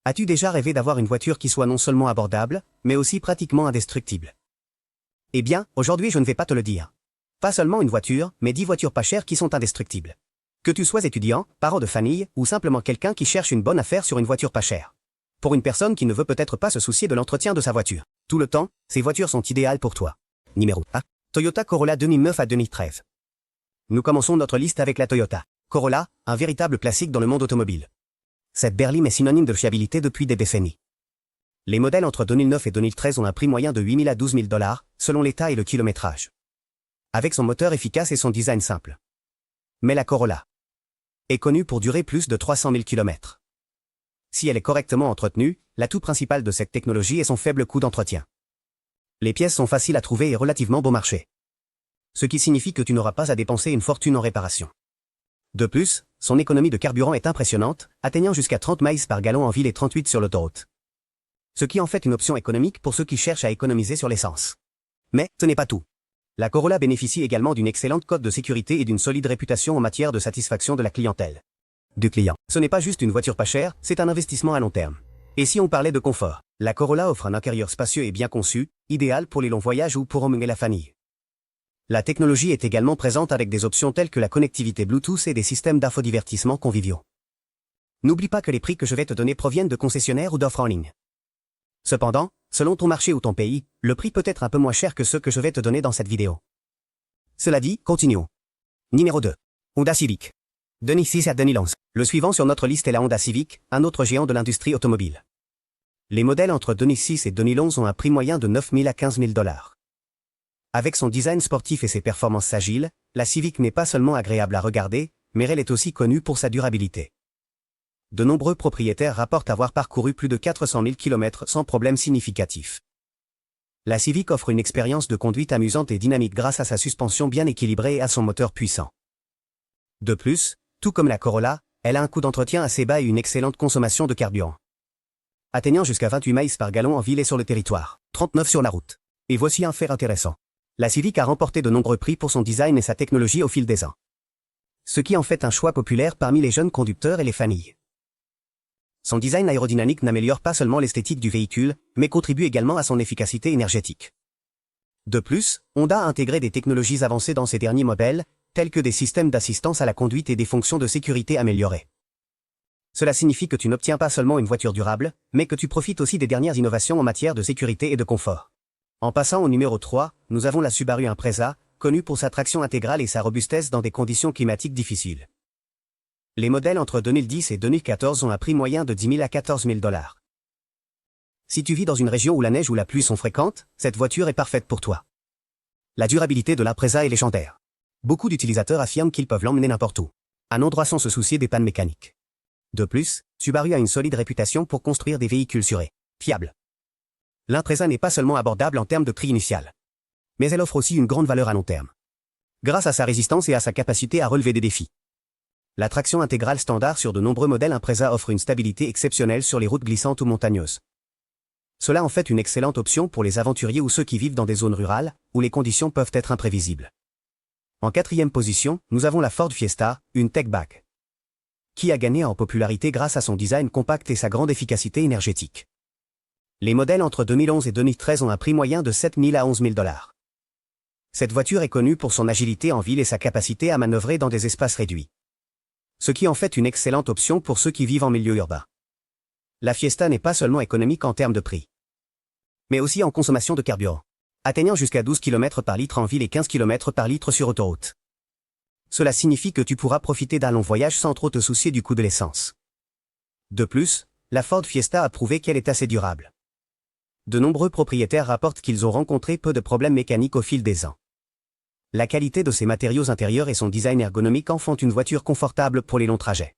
As-tu déjà rêvé d'avoir une voiture qui soit non seulement abordable, mais aussi pratiquement indestructible? Eh bien, aujourd'hui je ne vais pas te le dire. Pas seulement une voiture, mais 10 voitures pas chères qui sont indestructibles. Que tu sois étudiant, parent de famille, ou simplement quelqu'un qui cherche une bonne affaire sur une voiture pas chère. Pour une personne qui ne veut peut-être pas se soucier de l'entretien de sa voiture tout le temps, ces voitures sont idéales pour toi. Numéro 1. Toyota Corolla 2009 à 2013. Nous commençons notre liste avec la Toyota Corolla, un véritable classique dans le monde automobile. Cette berline est synonyme de fiabilité depuis des décennies. Les modèles entre 2009 et 2013 ont un prix moyen de 8 000 à 12 000 $, selon l'état et le kilométrage. Avec son moteur efficace et son design simple. Mais la Corolla est connue pour durer plus de 300 000 km. Si elle est correctement entretenue, l'atout principal de cette technologie est son faible coût d'entretien. Les pièces sont faciles à trouver et relativement bon marché. Ce qui signifie que tu n'auras pas à dépenser une fortune en réparation. De plus, son économie de carburant est impressionnante, atteignant jusqu'à 30 miles par gallon en ville et 38 sur l'autoroute. Ce qui en fait une option économique pour ceux qui cherchent à économiser sur l'essence. Mais, ce n'est pas tout. La Corolla bénéficie également d'une excellente cote de sécurité et d'une solide réputation en matière de satisfaction de la clientèle. Du client. Ce n'est pas juste une voiture pas chère, c'est un investissement à long terme. Et si on parlait de confort, la Corolla offre un intérieur spacieux et bien conçu, idéal pour les longs voyages ou pour emmener la famille. La technologie est également présente avec des options telles que la connectivité Bluetooth et des systèmes d'infodivertissement conviviaux. N'oublie pas que les prix que je vais te donner proviennent de concessionnaires ou d'offres en ligne. Cependant, selon ton marché ou ton pays, le prix peut être un peu moins cher que ceux que je vais te donner dans cette vidéo. Cela dit, continuons. Numéro 2. Honda Civic. 2006 à 2011. Le suivant sur notre liste est la Honda Civic, un autre géant de l'industrie automobile. Les modèles entre 2006 et 2011 ont un prix moyen de 9 000 à 15 000 $. Avec son design sportif et ses performances agiles, la Civic n'est pas seulement agréable à regarder, mais elle est aussi connue pour sa durabilité. De nombreux propriétaires rapportent avoir parcouru plus de 400 000 km sans problème significatif. La Civic offre une expérience de conduite amusante et dynamique grâce à sa suspension bien équilibrée et à son moteur puissant. De plus, tout comme la Corolla, elle a un coût d'entretien assez bas et une excellente consommation de carburant. Atteignant jusqu'à 28 miles par gallon en ville et sur le territoire, 39 sur la route. Et voici un fait intéressant. La Civic a remporté de nombreux prix pour son design et sa technologie au fil des ans. Ce qui en fait un choix populaire parmi les jeunes conducteurs et les familles. Son design aérodynamique n'améliore pas seulement l'esthétique du véhicule, mais contribue également à son efficacité énergétique. De plus, Honda a intégré des technologies avancées dans ses derniers modèles, tels que des systèmes d'assistance à la conduite et des fonctions de sécurité améliorées. Cela signifie que tu n'obtiens pas seulement une voiture durable, mais que tu profites aussi des dernières innovations en matière de sécurité et de confort. En passant au numéro 3, nous avons la Subaru Impreza, connue pour sa traction intégrale et sa robustesse dans des conditions climatiques difficiles. Les modèles entre 2010 et 2014 ont un prix moyen de 10 000 à 14 000 $. Si tu vis dans une région où la neige ou la pluie sont fréquentes, cette voiture est parfaite pour toi. La durabilité de l'Impreza est légendaire. Beaucoup d'utilisateurs affirment qu'ils peuvent l'emmener n'importe où, un endroit sans se soucier des pannes mécaniques. De plus, Subaru a une solide réputation pour construire des véhicules sûrs, fiables. L'Impreza n'est pas seulement abordable en termes de prix initial, mais elle offre aussi une grande valeur à long terme. Grâce à sa résistance et à sa capacité à relever des défis. La traction intégrale standard sur de nombreux modèles Impreza offre une stabilité exceptionnelle sur les routes glissantes ou montagneuses. Cela en fait une excellente option pour les aventuriers ou ceux qui vivent dans des zones rurales, où les conditions peuvent être imprévisibles. En 4e position, nous avons la Ford Fiesta, une tech-back, qui a gagné en popularité grâce à son design compact et sa grande efficacité énergétique. Les modèles entre 2011 et 2013 ont un prix moyen de 7 000 à 11 000 $. Cette voiture est connue pour son agilité en ville et sa capacité à manœuvrer dans des espaces réduits. Ce qui en fait une excellente option pour ceux qui vivent en milieu urbain. La Fiesta n'est pas seulement économique en termes de prix, mais aussi en consommation de carburant, atteignant jusqu'à 12 km par litre en ville et 15 km par litre sur autoroute. Cela signifie que tu pourras profiter d'un long voyage sans trop te soucier du coût de l'essence. De plus, la Ford Fiesta a prouvé qu'elle est assez durable. De nombreux propriétaires rapportent qu'ils ont rencontré peu de problèmes mécaniques au fil des ans. La qualité de ses matériaux intérieurs et son design ergonomique en font une voiture confortable pour les longs trajets.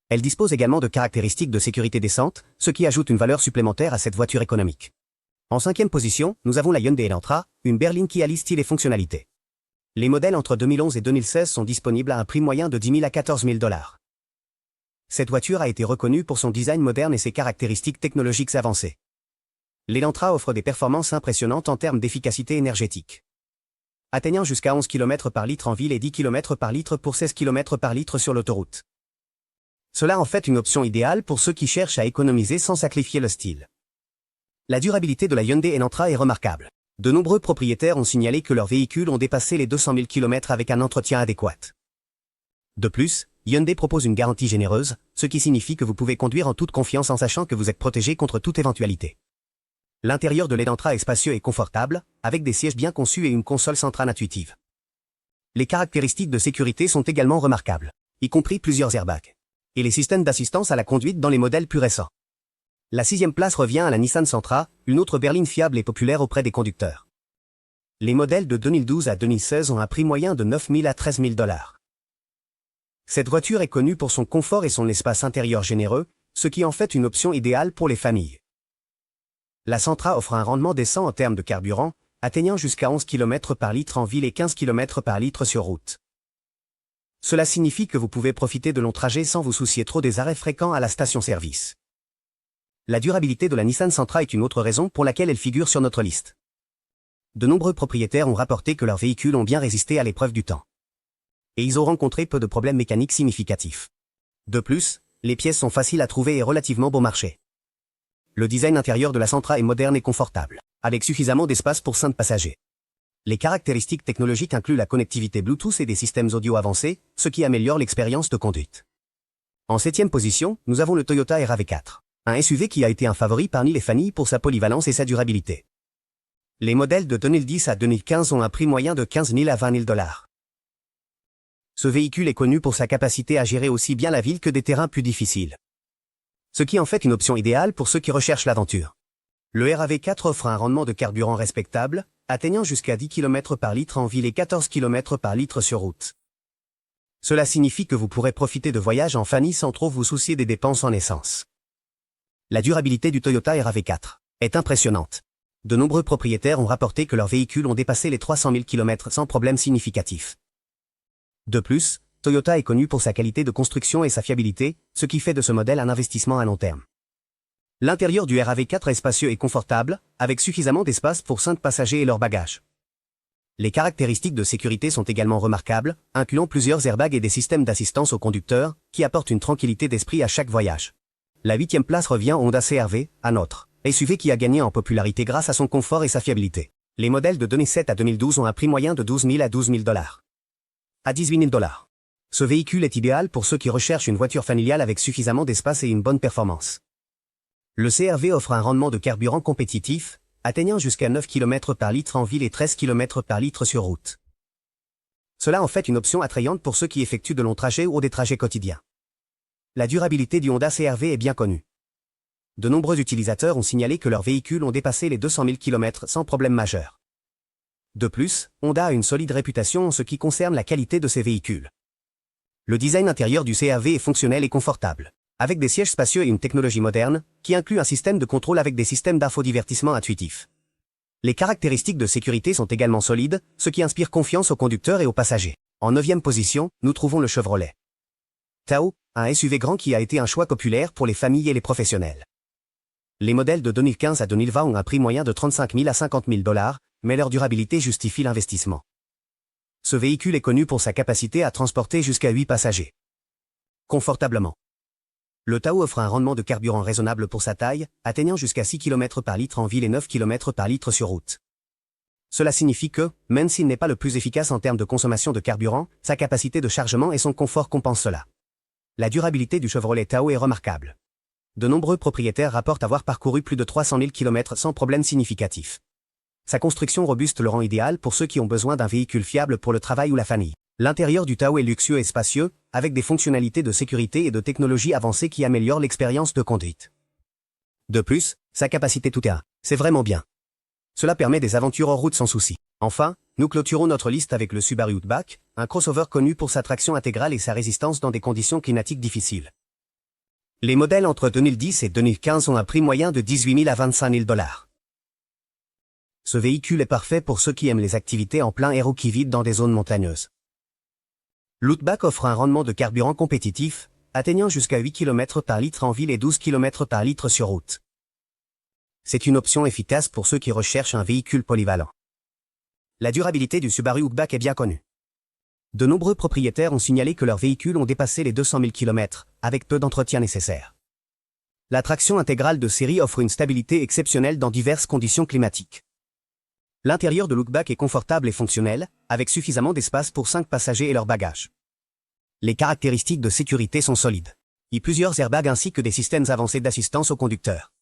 Elle dispose également de caractéristiques de sécurité décentes, ce qui ajoute une valeur supplémentaire à cette voiture économique. En 5e position, nous avons la Hyundai Elantra, une berline qui allie style et fonctionnalité. Les modèles entre 2011 et 2016 sont disponibles à un prix moyen de 10 000 à 14 000 $. Cette voiture a été reconnue pour son design moderne et ses caractéristiques technologiques avancées. L'Elantra offre des performances impressionnantes en termes d'efficacité énergétique, atteignant jusqu'à 11 km par litre en ville et 10 km par litre pour 16 km par litre sur l'autoroute. Cela en fait une option idéale pour ceux qui cherchent à économiser sans sacrifier le style. La durabilité de la Hyundai Elantra est remarquable. De nombreux propriétaires ont signalé que leurs véhicules ont dépassé les 200 000 km avec un entretien adéquat. De plus, Hyundai propose une garantie généreuse, ce qui signifie que vous pouvez conduire en toute confiance en sachant que vous êtes protégé contre toute éventualité. L'intérieur de l'Elantra est spacieux et confortable, avec des sièges bien conçus et une console centrale intuitive. Les caractéristiques de sécurité sont également remarquables, y compris plusieurs airbags. Et les systèmes d'assistance à la conduite dans les modèles plus récents. La 6e place revient à la Nissan Sentra, une autre berline fiable et populaire auprès des conducteurs. Les modèles de 2012 à 2016 ont un prix moyen de 9 000 à 13 000 $. Cette voiture est connue pour son confort et son espace intérieur généreux, ce qui en fait une option idéale pour les familles. La Sentra offre un rendement décent en termes de carburant, atteignant jusqu'à 11 km par litre en ville et 15 km par litre sur route. Cela signifie que vous pouvez profiter de longs trajets sans vous soucier trop des arrêts fréquents à la station-service. La durabilité de la Nissan Sentra est une autre raison pour laquelle elle figure sur notre liste. De nombreux propriétaires ont rapporté que leurs véhicules ont bien résisté à l'épreuve du temps. Et ils ont rencontré peu de problèmes mécaniques significatifs. De plus, les pièces sont faciles à trouver et relativement bon marché. Le design intérieur de la Sentra est moderne et confortable, avec suffisamment d'espace pour 5 passagers. Les caractéristiques technologiques incluent la connectivité Bluetooth et des systèmes audio avancés, ce qui améliore l'expérience de conduite. En 7e position, nous avons le Toyota RAV4, un SUV qui a été un favori parmi les familles pour sa polyvalence et sa durabilité. Les modèles de 2010 à 2015 ont un prix moyen de 15 000 à 20 000 $. Ce véhicule est connu pour sa capacité à gérer aussi bien la ville que des terrains plus difficiles. Ce qui en fait une option idéale pour ceux qui recherchent l'aventure. Le RAV4 offre un rendement de carburant respectable, atteignant jusqu'à 10 km par litre en ville et 14 km par litre sur route. Cela signifie que vous pourrez profiter de voyages en famille sans trop vous soucier des dépenses en essence. La durabilité du Toyota RAV4 est impressionnante. De nombreux propriétaires ont rapporté que leurs véhicules ont dépassé les 300 000 km sans problème significatif. De plus, Toyota est connu pour sa qualité de construction et sa fiabilité, ce qui fait de ce modèle un investissement à long terme. L'intérieur du RAV4 est spacieux et confortable, avec suffisamment d'espace pour 5 passagers et leurs bagages. Les caractéristiques de sécurité sont également remarquables, incluant plusieurs airbags et des systèmes d'assistance au conducteur, qui apportent une tranquillité d'esprit à chaque voyage. La 8e place revient au Honda CR-V, un autre SUV qui a gagné en popularité grâce à son confort et sa fiabilité. Les modèles de 2007 à 2012 ont un prix moyen de 12 000 à 12 000 $. À 18 000 $. Ce véhicule est idéal pour ceux qui recherchent une voiture familiale avec suffisamment d'espace et une bonne performance. Le CR-V offre un rendement de carburant compétitif, atteignant jusqu'à 9 km par litre en ville et 13 km par litre sur route. Cela en fait une option attrayante pour ceux qui effectuent de longs trajets ou des trajets quotidiens. La durabilité du Honda CR-V est bien connue. De nombreux utilisateurs ont signalé que leurs véhicules ont dépassé les 200 000 km sans problème majeur. De plus, Honda a une solide réputation en ce qui concerne la qualité de ses véhicules. Le design intérieur du CR-V est fonctionnel et confortable, avec des sièges spacieux et une technologie moderne, qui inclut un système de contrôle avec des systèmes d'infodivertissement intuitifs. Les caractéristiques de sécurité sont également solides, ce qui inspire confiance aux conducteurs et aux passagers. En 9e position, nous trouvons le Chevrolet Tahoe, un SUV grand qui a été un choix populaire pour les familles et les professionnels. Les modèles de 2015 à 2020 ont un prix moyen de 35 000 à 50 000 $, mais leur durabilité justifie l'investissement. Ce véhicule est connu pour sa capacité à transporter jusqu'à 8 passagers. Confortablement. Le Tahoe offre un rendement de carburant raisonnable pour sa taille, atteignant jusqu'à 6 km par litre en ville et 9 km par litre sur route. Cela signifie que, même s'il n'est pas le plus efficace en termes de consommation de carburant, sa capacité de chargement et son confort compensent cela. La durabilité du Chevrolet Tahoe est remarquable. De nombreux propriétaires rapportent avoir parcouru plus de 300 000 km sans problème significatif. Sa construction robuste le rend idéal pour ceux qui ont besoin d'un véhicule fiable pour le travail ou la famille. L'intérieur du Tahoe est luxueux et spacieux, avec des fonctionnalités de sécurité et de technologie avancée qui améliorent l'expérience de conduite. De plus, sa capacité tout-terrain, c'est vraiment bien. Cela permet des aventures hors route sans souci. Enfin, nous clôturons notre liste avec le Subaru Outback, un crossover connu pour sa traction intégrale et sa résistance dans des conditions climatiques difficiles. Les modèles entre 2010 et 2015 ont un prix moyen de 18 000 à 25 000 $. Ce véhicule est parfait pour ceux qui aiment les activités en plein air ou qui vivent dans des zones montagneuses. L'Outback offre un rendement de carburant compétitif, atteignant jusqu'à 8 km par litre en ville et 12 km par litre sur route. C'est une option efficace pour ceux qui recherchent un véhicule polyvalent. La durabilité du Subaru Outback est bien connue. De nombreux propriétaires ont signalé que leurs véhicules ont dépassé les 200 000 km, avec peu d'entretien nécessaire. La traction intégrale de série offre une stabilité exceptionnelle dans diverses conditions climatiques. L'intérieur de Lookback est confortable et fonctionnel, avec suffisamment d'espace pour 5 passagers et leurs bagages. Les caractéristiques de sécurité sont solides. Il y a plusieurs airbags ainsi que des systèmes avancés d'assistance au conducteur.